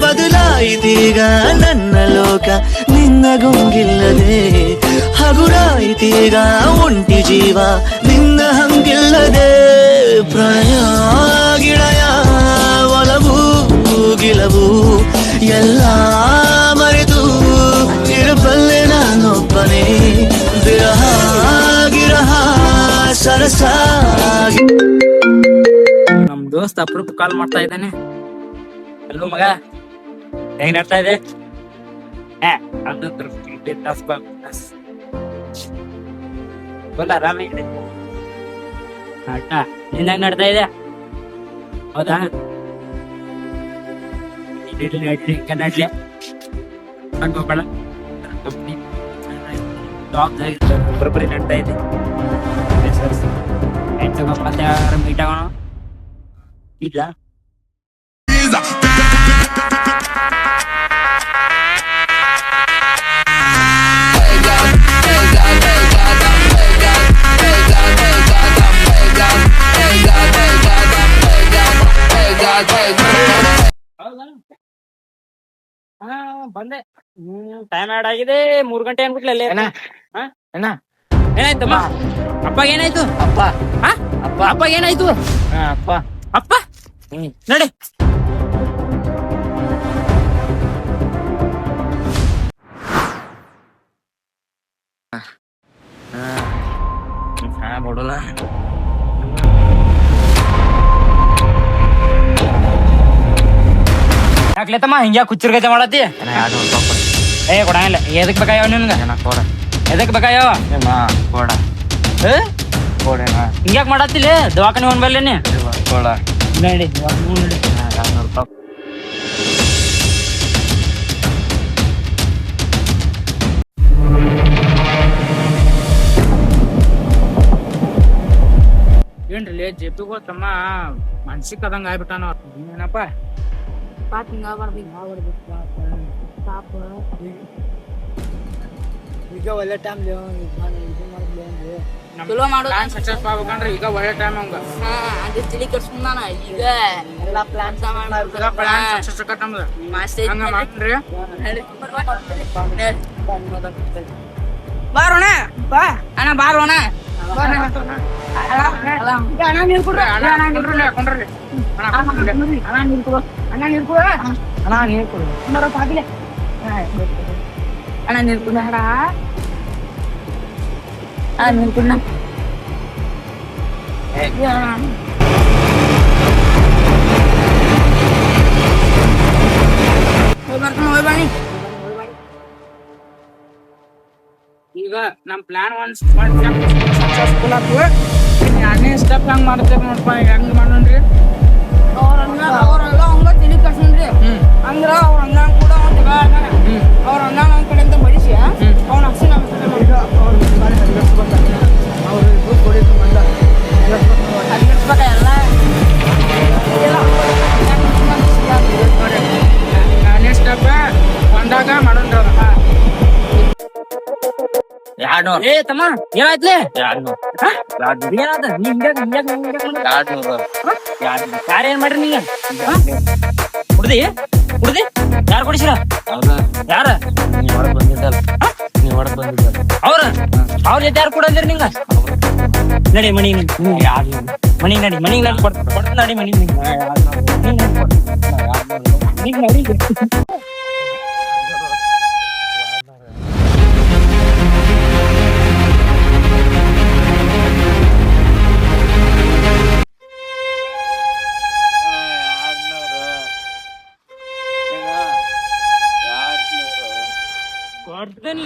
ಬದಲಾಯಿತೀಗ ನನ್ನ ಲೋಕ ನಿನ್ನ ಗುಂಗಿಲ್ಲದೆ, ಹಗುರಾಯಿತೀಗ ಒಂಟಿ ಜೀವ ನಿನ್ನ ಹಂಗಿಲ್ಲದೆ. ಪ್ರಣಯ ಗಿಳಯ ಒಲವು ಗಿಲವು ಎಲ್ಲ ಮರೆತು ಇರಬಲ್ಲೆ ನಾನೊಬ್ಬನೇ. ವಿರಹ ಗಿರಹ ಸರಸ. ನಮ್ ದೋಸ್ತ ಅಪ್ರೂಪ ಕಾಲ್ ಮಾಡ್ತಾ ಇದ್ದಾನೆ. ಹಲೋ ಮಗ, ಹೆಂಗ್ ನಡ್ತಾ ಇದೆ? ಆರಾಮಿದೆ. ಅಟ್ಟ ನಿಂದ ನಡ್ತಾ ಇದೆ? ಹೌದಾ? ನಡ್ಲಿ ಅನ್ಕೋಬೇಡ, ಬರೋಬ್ಬರಿ ನಡ್ತಾ ಇದೆ. ಮತ್ತೆ ಮೀಟ್ ಆಗೋಣ ಇಲ್ಲ? ಬಂದೆ. ಟೈಮ್ ಆಡ್ ಆಗಿದೆ, 3 ಗಂಟೆ ಅನ್ಬಿಟ್ಲಲ್ಲೇ. ಏನಾಯ್ತಮ್ಮ? ಅಪ್ಪ ಏನಾಯ್ತು? ಅಪ್ಪ ಅಪ್ಪ ಏನಾಯ್ತು? ಅಪ್ಪ ಅಪ್ಪ ನಡಿ. ಬಿಡಲ್ಲ. ಯಾಕ್ಲೇತಮ್ಮ ಹಿಂಗ್ಯಾ ಕುಚ್ಚಿರ್ಗತೆ ಮಾಡತ್ತಿ? ಏ ಕೊಡಂಗಿಲ್ಲ. ಎದಕ್ ಬೇಕಾಯವ ನಿನ್ಗ? ಎದಕ್ ಬೇಕಾಯವ? ಹಿಂಗ್ಯಾಕ್ ಮಾಡತ್ತಿಲ್ಲ? ದವಾಖಾನೆ ಹೋಗ್ ಬರ್ಲೇನಿ. ನಡಿ ಏನ್ರಿ ಜೆಪಿಗೋ ತಮ್ಮ ಮನ್ಸಿಕ್ ಅದಂಗ ಆಗ್ಬಿಟ್ಟಾನ. ಏನಪ್ಪ ಈಗ ಒಳ್ಳೆ ಟೈಮ್ ಸಕ್ಸಸ್ ಆಗ್ಬೇಕಂದ್ರೆ ಈಗ ಒಳ್ಳೆ ಟೈಮ್ ಅವಂಗ. ತಲಿ ಕೆಡ್ಸ್ಕೊಂಡಾನ. ಈಗ ಎಲ್ಲಾ ಪ್ಲಾನ್ ಸಕ್ಸಸ್ ಆಕತ್ ನಮ್ದು. ಹಂಗ ಮಾಡ್ರಿ. ಬಾರೋಣ ಬಾ ಅಣ್ಣ, ಬಾರೋಣ. ಅಣ್ಣ ನೀರು ಕೊಡ್ರಿ. ಅಣ್ಣ ನೀರು ಕೊಡು. ಅಣ್ಣ ನೀರು ಕೊಡು. ಅಣ್ಣ ನೀರು ಕೊಡ. ನೀರು ಕೊಡ. ಹೋಗ್ಬಾಣಿ. ಈಗ ನಮ್ ಪ್ಲಾನ್ ಒಂದ್ ಸಕ್ಸಸ್ಫುಲ್ ಆತು. 2ನೇ ಸ್ಟೆಪ್ ಹೆಂಗ್ ಮಾಡ್ತೇವೆ ನೋಡ್ಪ. ಹೆಂಗ್ ಮಾಡೋಣ್ರಿ? ಅವ್ರೆಲ್ಲ ಹಂಗ ತಲಿ ಕಟ್ಸನ್ರಿ. ಅಂದ್ರ ಅವ್ರ ಹಂಗ ಕೂಡ ಅವ್ರ ಹಂಗ ನಮ್ ಕಡೆ ಅಂತ ಬಡಿಸಿ ಅವ್ನ ಹಸಿ ನಮ್ ನಾನೇ ಸ್ಟೆಪ್ ಒಂದಾಗ ಮಾಡೋಣ್ರಿ ಅದ. ಏ ತಮ್ಮ ಏನಾಯ್ತ್ಲೆ? ಯಾರ ಏನ್ ಮಾಡ್ರಿ ನೀಗ? ಕುಡ್ದಿ ಯಾರು ಕೊಡಿಸಿರ? ಯಾರ ಅವ್ರ ಜೊತೆ ಯಾರು ಕೊಡಂದಿರಿ ನಿಂಗ? ನಡಿ ಮನಿಗ್ ನಡಿ ಕೊಡ್ ನಡಿ ಮನಿಗ್ ನಡಿ. ಕೊಡ್ತೇನಿ.